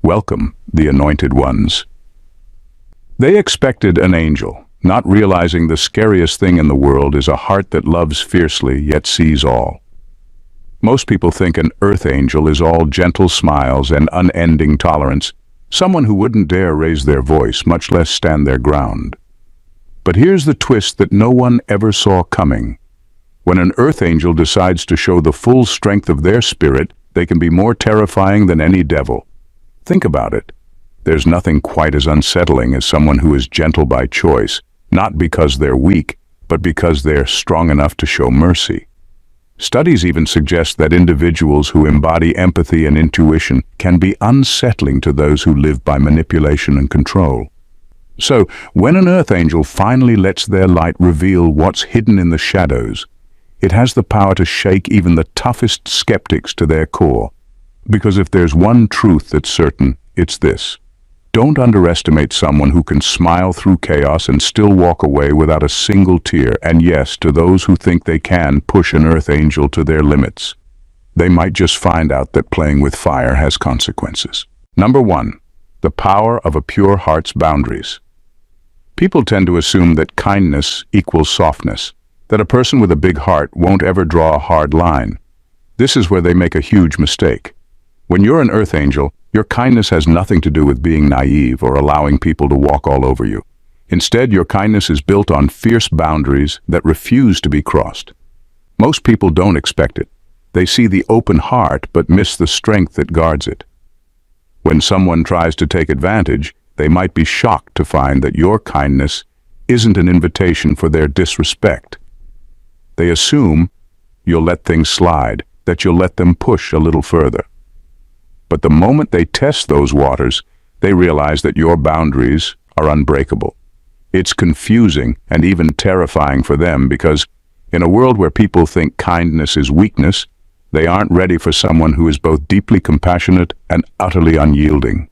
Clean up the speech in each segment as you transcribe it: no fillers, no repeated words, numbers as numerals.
Welcome, the anointed ones. They expected an angel, not realizing the scariest thing in the world is a heart that loves fiercely yet sees all. Most people think an earth angel is all gentle smiles and unending tolerance, someone who wouldn't dare raise their voice, much less stand their ground. But here's the twist that no one ever saw coming. When an earth angel decides to show the full strength of their spirit, they can be more terrifying than any devil. Think about it. There's nothing quite as unsettling as someone who is gentle by choice, not because they're weak, but because they're strong enough to show mercy. Studies even suggest that individuals who embody empathy and intuition can be unsettling to those who live by manipulation and control. So, when an earth angel finally lets their light reveal what's hidden in the shadows, it has the power to shake even the toughest skeptics to their core. Because if there's one truth that's certain, it's this. Don't underestimate someone who can smile through chaos and still walk away without a single tear. And yes, to those who think they can push an earth angel to their limits, they might just find out that playing with fire has consequences. Number 1. The power of a pure heart's boundaries. People tend to assume that kindness equals softness, that a person with a big heart won't ever draw a hard line. This is where they make a huge mistake. When you're an earth angel, your kindness has nothing to do with being naive or allowing people to walk all over you. Instead, your kindness is built on fierce boundaries that refuse to be crossed. Most people don't expect it. They see the open heart but miss the strength that guards it. When someone tries to take advantage, they might be shocked to find that your kindness isn't an invitation for their disrespect. They assume you'll let things slide, that you'll let them push a little further. But the moment they test those waters, they realize that your boundaries are unbreakable. It's confusing and even terrifying for them because, in a world where people think kindness is weakness, they aren't ready for someone who is both deeply compassionate and utterly unyielding.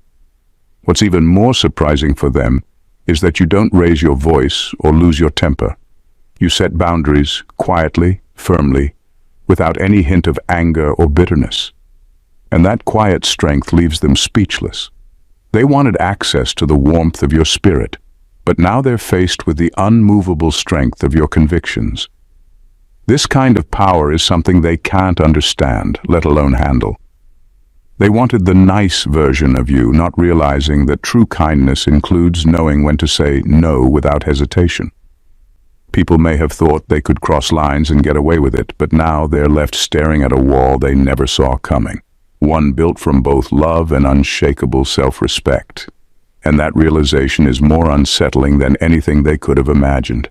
What's even more surprising for them is that you don't raise your voice or lose your temper. You set boundaries quietly, firmly, without any hint of anger or bitterness. And that quiet strength leaves them speechless. They wanted access to the warmth of your spirit, but now they're faced with the unmovable strength of your convictions. This kind of power is something they can't understand, let alone handle. They wanted the nice version of you, not realizing that true kindness includes knowing when to say no without hesitation. People may have thought they could cross lines and get away with it, but now they're left staring at a wall they never saw coming. One built from both love and unshakable self-respect. And that realization is more unsettling than anything they could have imagined.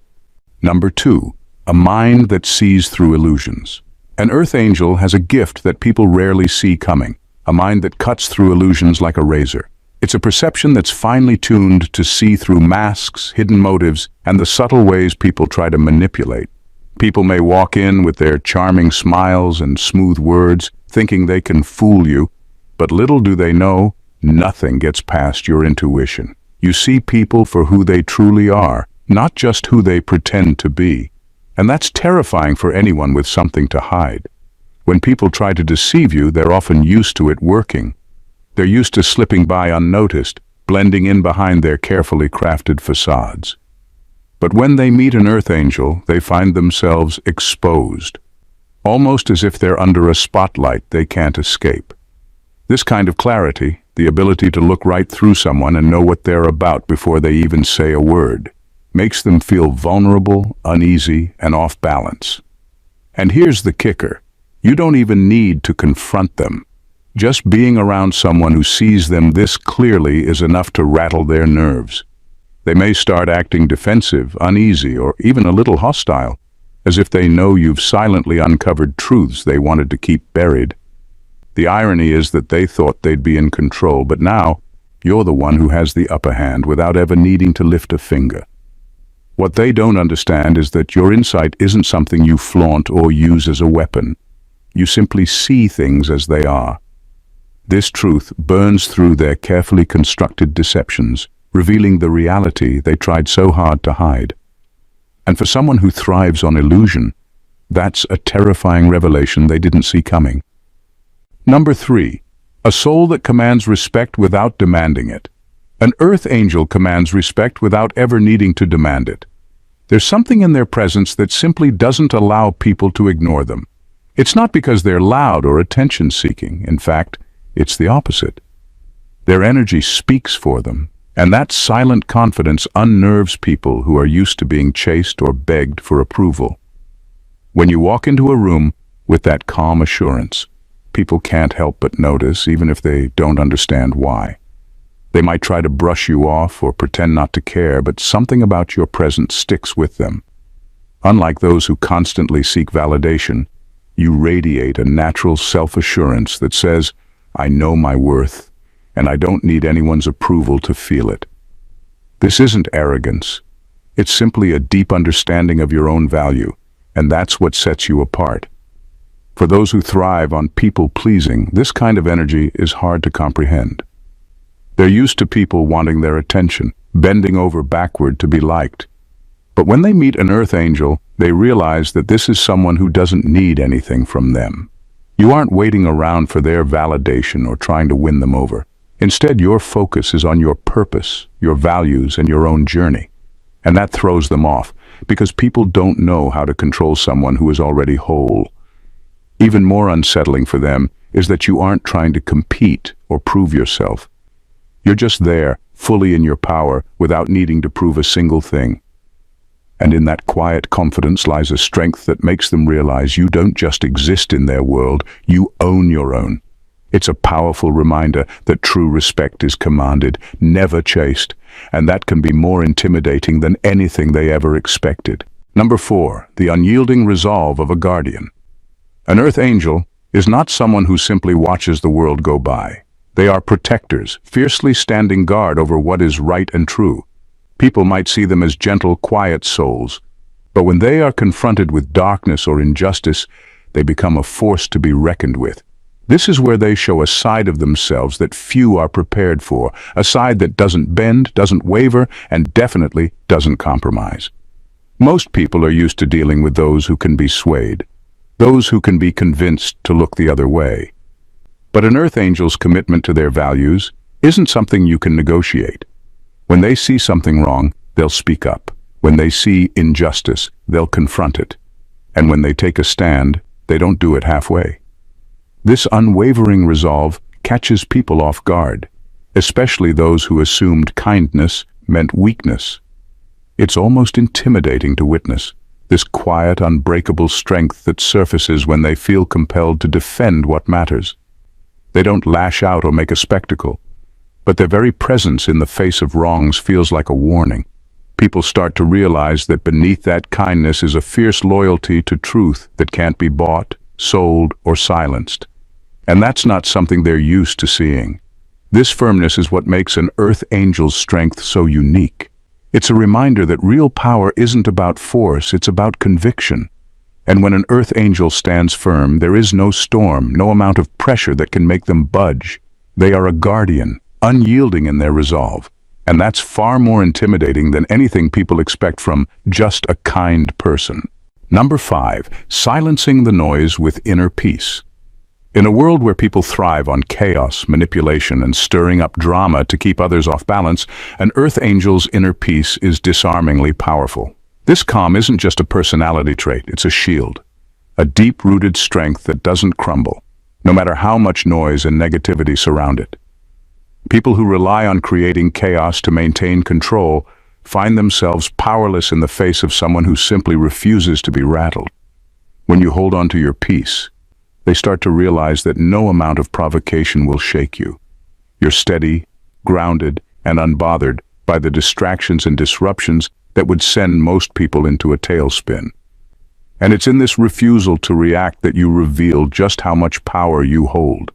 Number 2, a mind that sees through illusions. An earth angel has a gift that people rarely see coming, a mind that cuts through illusions like a razor. It's a perception that's finely tuned to see through masks, hidden motives, and the subtle ways people try to manipulate. People may walk in with their charming smiles and smooth words, thinking they can fool you, but little do they know, nothing gets past your intuition. You see people for who they truly are, not just who they pretend to be. And that's terrifying for anyone with something to hide. When people try to deceive you, they're often used to it working. They're used to slipping by unnoticed, blending in behind their carefully crafted facades. But when they meet an earth angel, they find themselves exposed, almost as if they're under a spotlight they can't escape. This kind of clarity, the ability to look right through someone and know what they're about before they even say a word, makes them feel vulnerable, uneasy, and off balance. And here's the kicker. You don't even need to confront them. Just being around someone who sees them this clearly is enough to rattle their nerves. They may start acting defensive, uneasy, or even a little hostile, as if they know you've silently uncovered truths they wanted to keep buried. The irony is that they thought they'd be in control, but now you're the one who has the upper hand without ever needing to lift a finger. What they don't understand is that your insight isn't something you flaunt or use as a weapon. You simply see things as they are. This truth burns through their carefully constructed deceptions, revealing the reality they tried so hard to hide. And for someone who thrives on illusion, that's a terrifying revelation they didn't see coming. Number 3, A soul that commands respect without demanding it. An earth angel commands respect without ever needing to demand it. There's something in their presence that simply doesn't allow people to ignore them. It's not because they're loud or attention-seeking. In fact, it's the opposite. Their energy speaks for them, and that silent confidence unnerves people who are used to being chased or begged for approval. When you walk into a room with that calm assurance, people can't help but notice, even if they don't understand why. They might try to brush you off or pretend not to care, but something about your presence sticks with them. Unlike those who constantly seek validation, you radiate a natural self-assurance that says, "I know my worth, and I don't need anyone's approval to feel it." This isn't arrogance. It's simply a deep understanding of your own value, and that's what sets you apart. For those who thrive on people-pleasing, this kind of energy is hard to comprehend. They're used to people wanting their attention, bending over backward to be liked. But when they meet an earth angel, they realize that this is someone who doesn't need anything from them. You aren't waiting around for their validation or trying to win them over. Instead, your focus is on your purpose, your values, and your own journey. And that throws them off, because people don't know how to control someone who is already whole. Even more unsettling for them is that you aren't trying to compete or prove yourself. You're just there, fully in your power, without needing to prove a single thing. And in that quiet confidence lies a strength that makes them realize you don't just exist in their world, you own your own. It's a powerful reminder that true respect is commanded, never chased, and that can be more intimidating than anything they ever expected. Number 4, the unyielding resolve of a guardian. An earth angel is not someone who simply watches the world go by. They are protectors, fiercely standing guard over what is right and true. People might see them as gentle, quiet souls, but when they are confronted with darkness or injustice, they become a force to be reckoned with. This is where they show a side of themselves that few are prepared for, a side that doesn't bend, doesn't waver, and definitely doesn't compromise. Most people are used to dealing with those who can be swayed, those who can be convinced to look the other way. But an earth angel's commitment to their values isn't something you can negotiate. When they see something wrong, they'll speak up. When they see injustice, they'll confront it. And when they take a stand, they don't do it halfway. This unwavering resolve catches people off guard, especially those who assumed kindness meant weakness. It's almost intimidating to witness, this quiet, unbreakable strength that surfaces when they feel compelled to defend what matters. They don't lash out or make a spectacle, but their very presence in the face of wrongs feels like a warning. People start to realize that beneath that kindness is a fierce loyalty to truth that can't be bought, sold, or silenced. And that's not something they're used to seeing. This firmness is what makes an earth angel's strength so unique. It's a reminder that real power isn't about force, it's about conviction. And when an earth angel stands firm, there is no storm, no amount of pressure that can make them budge. They are a guardian, unyielding in their resolve. And that's far more intimidating than anything people expect from just a kind person. Number 5, silencing the noise with inner peace. In a world where people thrive on chaos, manipulation, and stirring up drama to keep others off balance, an earth angel's inner peace is disarmingly powerful. This calm isn't just a personality trait, it's a shield. A deep-rooted strength that doesn't crumble, no matter how much noise and negativity surround it. People who rely on creating chaos to maintain control find themselves powerless in the face of someone who simply refuses to be rattled. When you hold on to your peace, they start to realize that no amount of provocation will shake you. You're steady, grounded, and unbothered by the distractions and disruptions that would send most people into a tailspin. And it's in this refusal to react that you reveal just how much power you hold.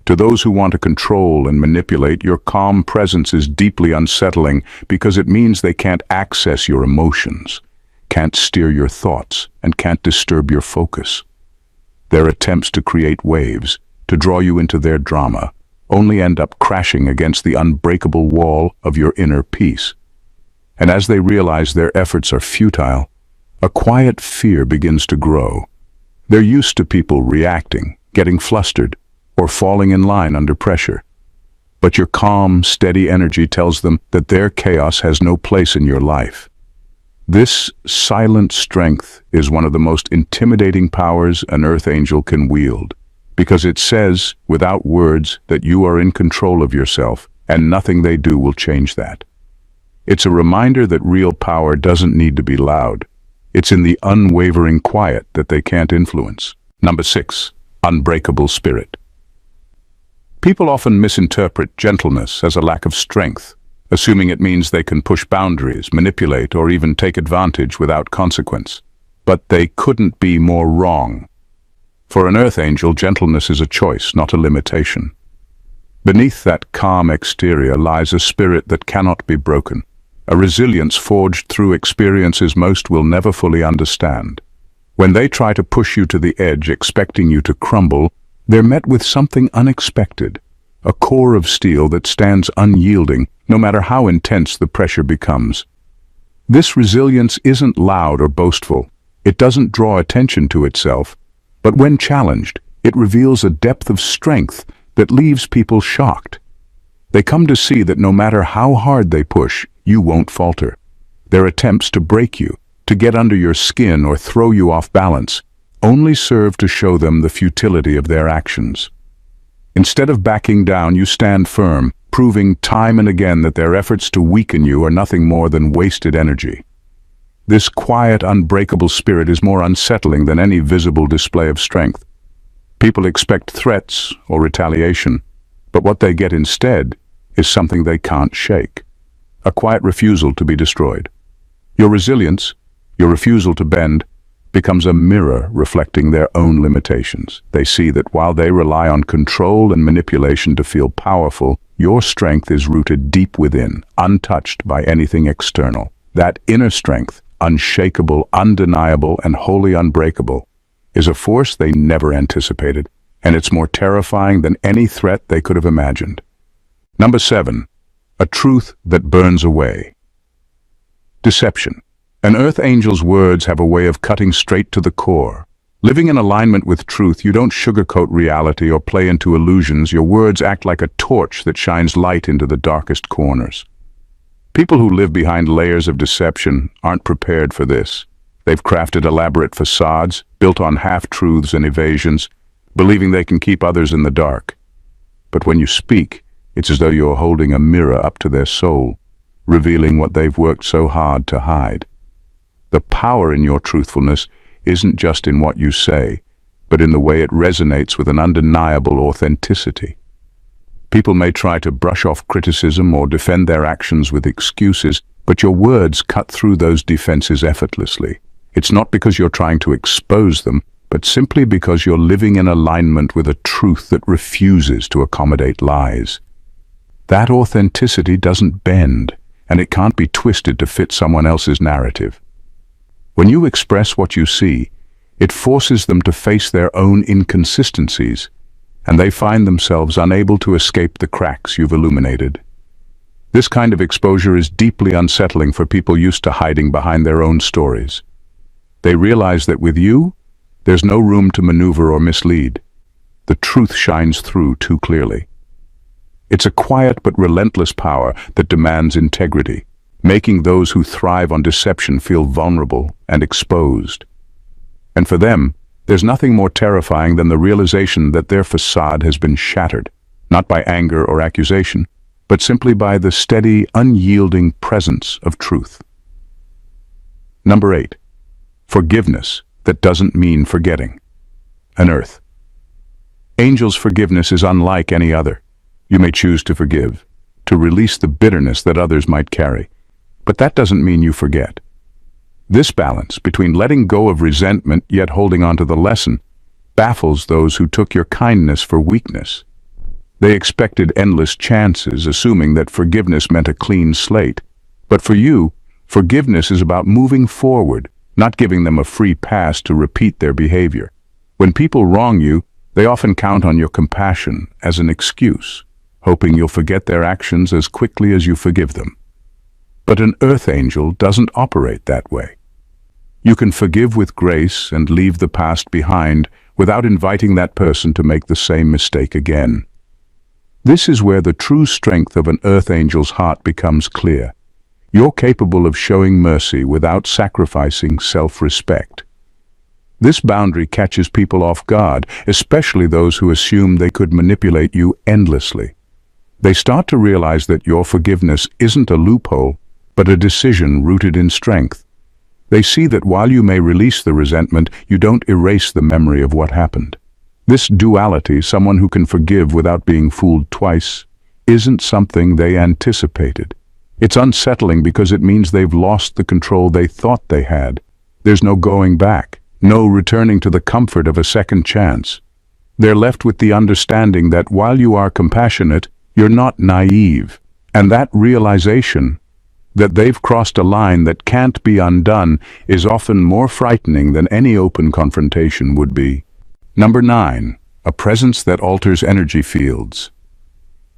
To those who want to control and manipulate, your calm presence is deeply unsettling because it means they can't access your emotions, can't steer your thoughts, and can't disturb your focus. Their attempts to create waves, to draw you into their drama, only end up crashing against the unbreakable wall of your inner peace. And as they realize their efforts are futile, a quiet fear begins to grow. They're used to people reacting, getting flustered, or falling in line under pressure. But your calm, steady energy tells them that their chaos has no place in your life. This silent strength is one of the most intimidating powers an earth angel can wield, because it says, without words, that you are in control of yourself, and nothing they do will change that. It's a reminder that real power doesn't need to be loud. It's in the unwavering quiet that they can't influence. Number 6. Unbreakable spirit. People often misinterpret gentleness as a lack of strength, assuming it means they can push boundaries, manipulate, or even take advantage without consequence. But they couldn't be more wrong. For an earth angel, gentleness is a choice, not a limitation. Beneath that calm exterior lies a spirit that cannot be broken, a resilience forged through experiences most will never fully understand. When they try to push you to the edge, expecting you to crumble, they're met with something unexpected, a core of steel that stands unyielding, no matter how intense the pressure becomes. This resilience isn't loud or boastful. It doesn't draw attention to itself, but when challenged, it reveals a depth of strength that leaves people shocked. They come to see that no matter how hard they push, you won't falter. Their attempts to break you, to get under your skin or throw you off balance, only serve to show them the futility of their actions. Instead of backing down, you stand firm, proving time and again that their efforts to weaken you are nothing more than wasted energy. This quiet, unbreakable spirit is more unsettling than any visible display of strength. People expect threats or retaliation, but what they get instead is something they can't shake. A quiet refusal to be destroyed. Your resilience, your refusal to bend, becomes a mirror reflecting their own limitations. They see that while they rely on control and manipulation to feel powerful, your strength is rooted deep within, untouched by anything external. That inner strength, unshakable, undeniable, and wholly unbreakable, is a force they never anticipated, and it's more terrifying than any threat they could have imagined. Number 7. A truth that burns away. Deception. An earth angel's words have a way of cutting straight to the core. Living in alignment with truth, you don't sugarcoat reality or play into illusions. Your words act like a torch that shines light into the darkest corners. People who live behind layers of deception aren't prepared for this. They've crafted elaborate facades, built on half-truths and evasions, believing they can keep others in the dark. But when you speak, it's as though you're holding a mirror up to their soul, revealing what they've worked so hard to hide. The power in your truthfulness isn't just in what you say, but in the way it resonates with an undeniable authenticity. People may try to brush off criticism or defend their actions with excuses, but your words cut through those defenses effortlessly. It's not because you're trying to expose them, but simply because you're living in alignment with a truth that refuses to accommodate lies. That authenticity doesn't bend, and it can't be twisted to fit someone else's narrative. When you express what you see, it forces them to face their own inconsistencies, and they find themselves unable to escape the cracks you've illuminated. This kind of exposure is deeply unsettling for people used to hiding behind their own stories. They realize that with you, there's no room to maneuver or mislead. The truth shines through too clearly. It's a quiet but relentless power that demands integrity, making those who thrive on deception feel vulnerable and exposed. And for them, there's nothing more terrifying than the realization that their facade has been shattered, not by anger or accusation, but simply by the steady, unyielding presence of truth. Number 8. Forgiveness that doesn't mean forgetting. An earth. Angel's forgiveness is unlike any other. You may choose to forgive, to release the bitterness that others might carry, but that doesn't mean you forget. This balance between letting go of resentment yet holding on to the lesson baffles those who took your kindness for weakness. They expected endless chances, assuming that forgiveness meant a clean slate. But for you, forgiveness is about moving forward, not giving them a free pass to repeat their behavior. When people wrong you, they often count on your compassion as an excuse, hoping you'll forget their actions as quickly as you forgive them. But an earth angel doesn't operate that way. You can forgive with grace and leave the past behind without inviting that person to make the same mistake again. This is where the true strength of an earth angel's heart becomes clear. You're capable of showing mercy without sacrificing self-respect. This boundary catches people off guard, especially those who assume they could manipulate you endlessly. They start to realize that your forgiveness isn't a loophole, but a decision rooted in strength. They see that while you may release the resentment, you don't erase the memory of what happened. This duality, someone who can forgive without being fooled twice, isn't something they anticipated. It's unsettling because it means they've lost the control they thought they had. There's no going back, no returning to the comfort of a second chance. They're left with the understanding that while you are compassionate, you're not naive. And that realization, that they've crossed a line that can't be undone, is often more frightening than any open confrontation would be. Number 9. A presence that alters energy fields.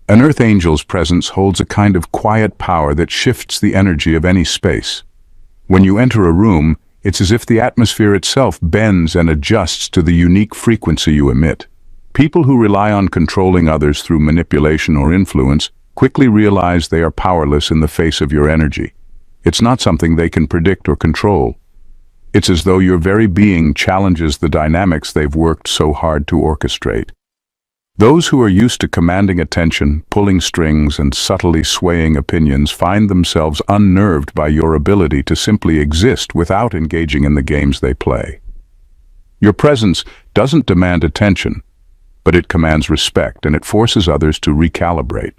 An earth angel's presence holds a kind of quiet power that shifts the energy of any space. When you enter a room, it's as if the atmosphere itself bends and adjusts to the unique frequency you emit. People who rely on controlling others through manipulation or influence quickly realize they are powerless in the face of your energy. It's not something they can predict or control. It's as though your very being challenges the dynamics they've worked so hard to orchestrate. Those who are used to commanding attention, pulling strings, and subtly swaying opinions find themselves unnerved by your ability to simply exist without engaging in the games they play. Your presence doesn't demand attention, but it commands respect, and it forces others to recalibrate.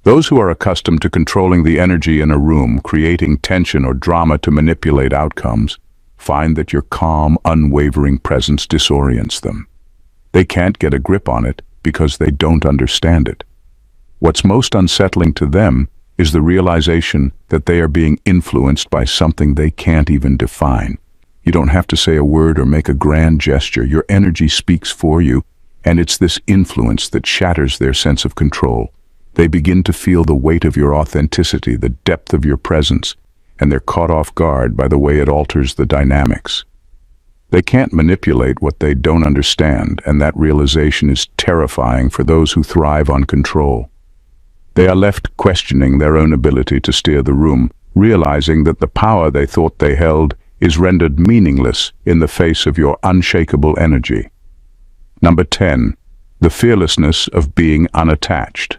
Those who are accustomed to controlling the energy in a room, creating tension or drama to manipulate outcomes, find that your calm, unwavering presence disorients them. They can't get a grip on it because they don't understand it. What's most unsettling to them is the realization that they are being influenced by something they can't even define. You don't have to say a word or make a grand gesture. Your energy speaks for you, and it's this influence that shatters their sense of control. They begin to feel the weight of your authenticity, the depth of your presence, and they're caught off guard by the way it alters the dynamics. They can't manipulate what they don't understand, and that realization is terrifying for those who thrive on control. They are left questioning their own ability to steer the room, realizing that the power they thought they held is rendered meaningless in the face of your unshakable energy. Number 10. The fearlessness of being unattached.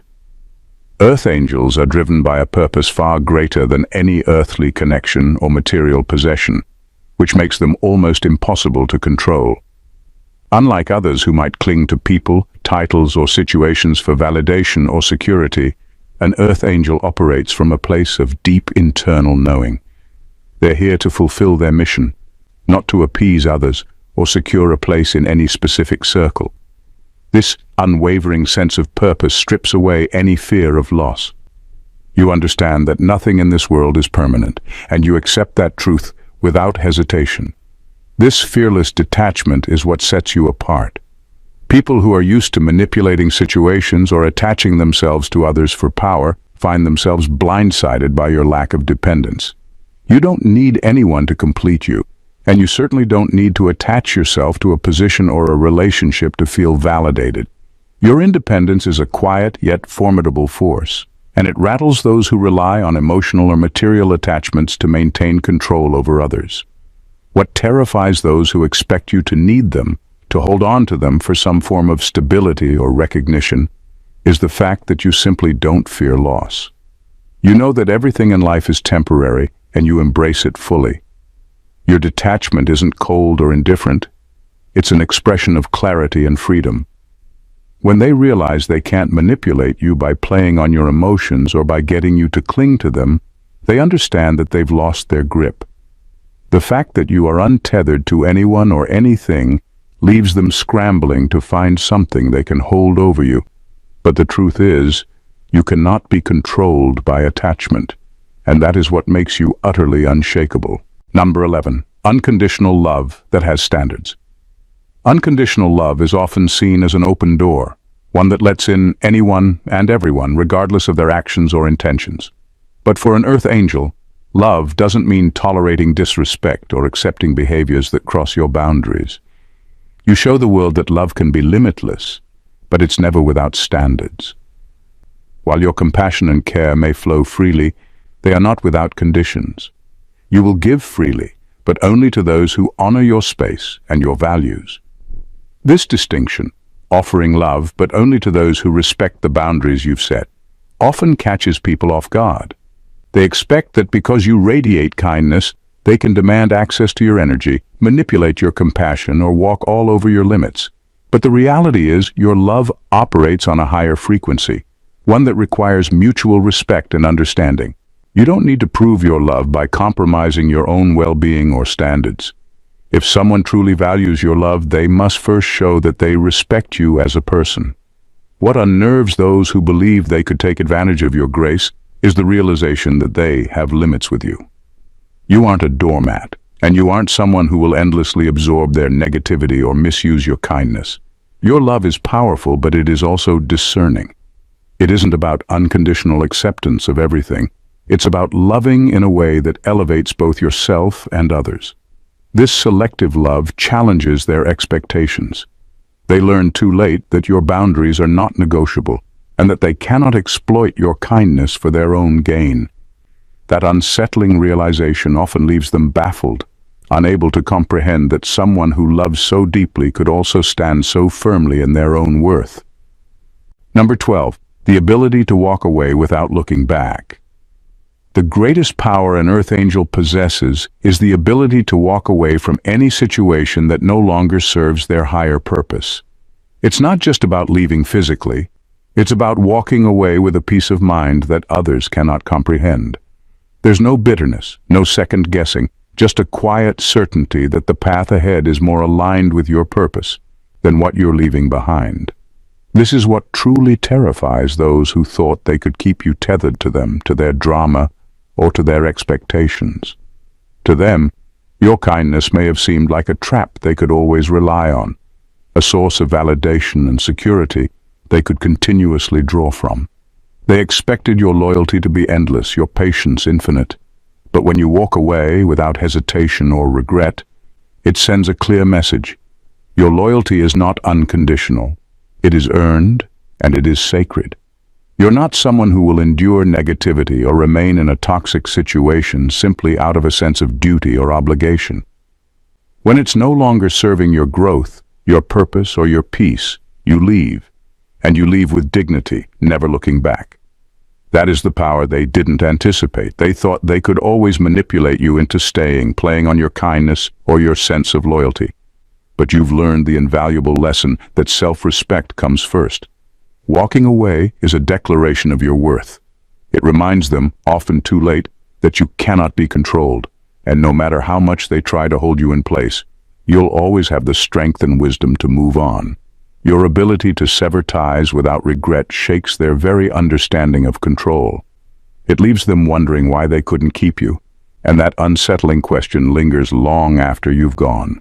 Earth angels are driven by a purpose far greater than any earthly connection or material possession, which makes them almost impossible to control. Unlike others who might cling to people, titles, or situations for validation or security, an earth angel operates from a place of deep internal knowing. They're here to fulfill their mission, not to appease others or secure a place in any specific circle. This unwavering sense of purpose strips away any fear of loss. You understand that nothing in this world is permanent, and you accept that truth without hesitation. This fearless detachment is what sets you apart. People who are used to manipulating situations or attaching themselves to others for power find themselves blindsided by your lack of dependence. You don't need anyone to complete you, and you certainly don't need to attach yourself to a position or a relationship to feel validated. Your independence is a quiet yet formidable force, and it rattles those who rely on emotional or material attachments to maintain control over others. What terrifies those who expect you to need them, to hold on to them for some form of stability or recognition, is the fact that you simply don't fear loss. You know that everything in life is temporary, and you embrace it fully. Your detachment isn't cold or indifferent. It's an expression of clarity and freedom. When they realize they can't manipulate you by playing on your emotions or by getting you to cling to them, they understand that they've lost their grip. The fact that you are untethered to anyone or anything leaves them scrambling to find something they can hold over you. But the truth is, you cannot be controlled by attachment, and that is what makes you utterly unshakable. Number 11. Unconditional love that has standards. Unconditional love is often seen as an open door, one that lets in anyone and everyone, regardless of their actions or intentions. But for an earth angel, Love doesn't mean tolerating disrespect or accepting behaviors that cross your boundaries. You show the world that love can be limitless, but it's never without standards. While your compassion and care may flow freely, they are not without conditions. You will give freely, but only to those who honor your space and your values. This distinction, offering love but only to those who respect the boundaries you've set, often catches people off guard. They expect that because you radiate kindness, they can demand access to your energy, manipulate your compassion, or walk all over your limits. But the reality is, your love operates on a higher frequency, one that requires mutual respect and understanding. You don't need to prove your love by compromising your own well-being or standards. If someone truly values your love, they must first show that they respect you as a person. What unnerves those who believe they could take advantage of your grace is the realization that they have limits with you. You aren't a doormat, and you aren't someone who will endlessly absorb their negativity or misuse your kindness. Your love is powerful, but it is also discerning. It isn't about unconditional acceptance of everything. It's about loving in a way that elevates both yourself and others. This selective love challenges their expectations. They learn too late that your boundaries are not negotiable, and that they cannot exploit your kindness for their own gain. That unsettling realization often leaves them baffled, unable to comprehend that someone who loves so deeply could also stand so firmly in their own worth. Number 12, the ability to walk away without looking back. The greatest power an earth angel possesses is the ability to walk away from any situation that no longer serves their higher purpose. It's not just about leaving physically. It's about walking away with a peace of mind that others cannot comprehend. There's no bitterness, no second guessing, just a quiet certainty that the path ahead is more aligned with your purpose than what you're leaving behind. This is what truly terrifies those who thought they could keep you tethered to them, to their drama, or to their expectations. To them, your kindness may have seemed like a trap they could always rely on, a source of validation and security they could continuously draw from. They expected your loyalty to be endless, your patience infinite. But when you walk away without hesitation or regret, it sends a clear message. Your loyalty is not unconditional. It is earned, and it is sacred. You're not someone who will endure negativity or remain in a toxic situation simply out of a sense of duty or obligation. When it's no longer serving your growth, your purpose, or your peace, you leave. And you leave with dignity, never looking back. That is the power they didn't anticipate. They thought they could always manipulate you into staying, playing on your kindness or your sense of loyalty. But you've learned the invaluable lesson that self-respect comes first. Walking away is a declaration of your worth. It reminds them, often too late, that you cannot be controlled, and no matter how much they try to hold you in place, you'll always have the strength and wisdom to move on. Your ability to sever ties without regret shakes their very understanding of control. It leaves them wondering why they couldn't keep you, and that unsettling question lingers long after you've gone.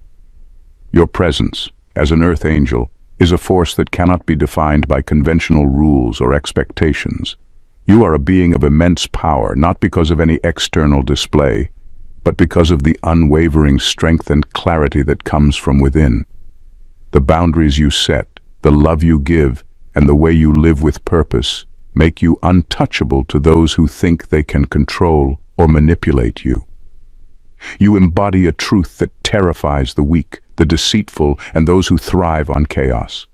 Your presence, as an earth angel, is a force that cannot be defined by conventional rules or expectations. You are a being of immense power, not because of any external display, but because of the unwavering strength and clarity that comes from within. The boundaries you set, the love you give, and the way you live with purpose make you untouchable to those who think they can control or manipulate you. You embody a truth that terrifies the weak, the deceitful, and those who thrive on chaos.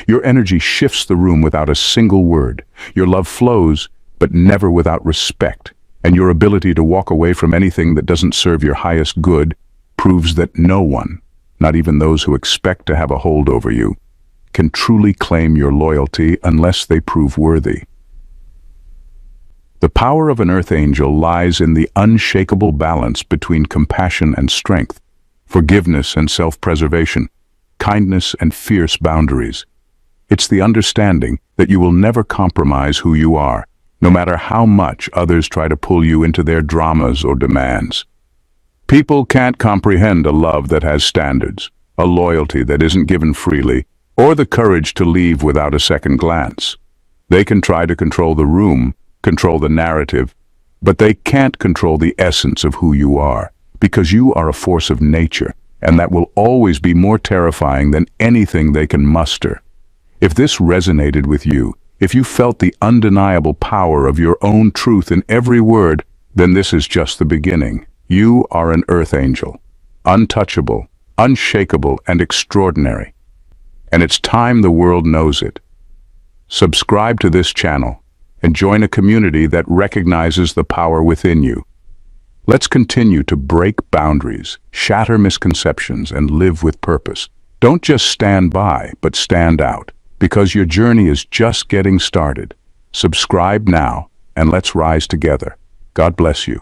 Your energy shifts the room without a single word. Your love flows, but never without respect, and your ability to walk away from anything that doesn't serve your highest good proves that no one, not even those who expect to have a hold over you, can truly claim your loyalty unless they prove worthy. The power of an earth angel lies in the unshakable balance between compassion and strength, forgiveness and self-preservation, kindness and fierce boundaries. It's the understanding that you will never compromise who you are, no matter how much others try to pull you into their dramas or demands. People can't comprehend a love that has standards, a loyalty that isn't given freely, or the courage to leave without a second glance. They can try to control the room, control the narrative, But they can't control the essence of who you are, because you are a force of nature, and that will always be more terrifying than anything they can muster. If this resonated with you, if you felt the undeniable power of your own truth in every word, then this is just the beginning. You are an earth angel, untouchable, unshakable, and extraordinary. And it's time the world knows it. Subscribe to this channel and join a community that recognizes the power within you. Let's continue to break boundaries, shatter misconceptions, and live with purpose. Don't just stand by, but stand out, because your journey is just getting started. Subscribe now, and let's rise together. God bless you.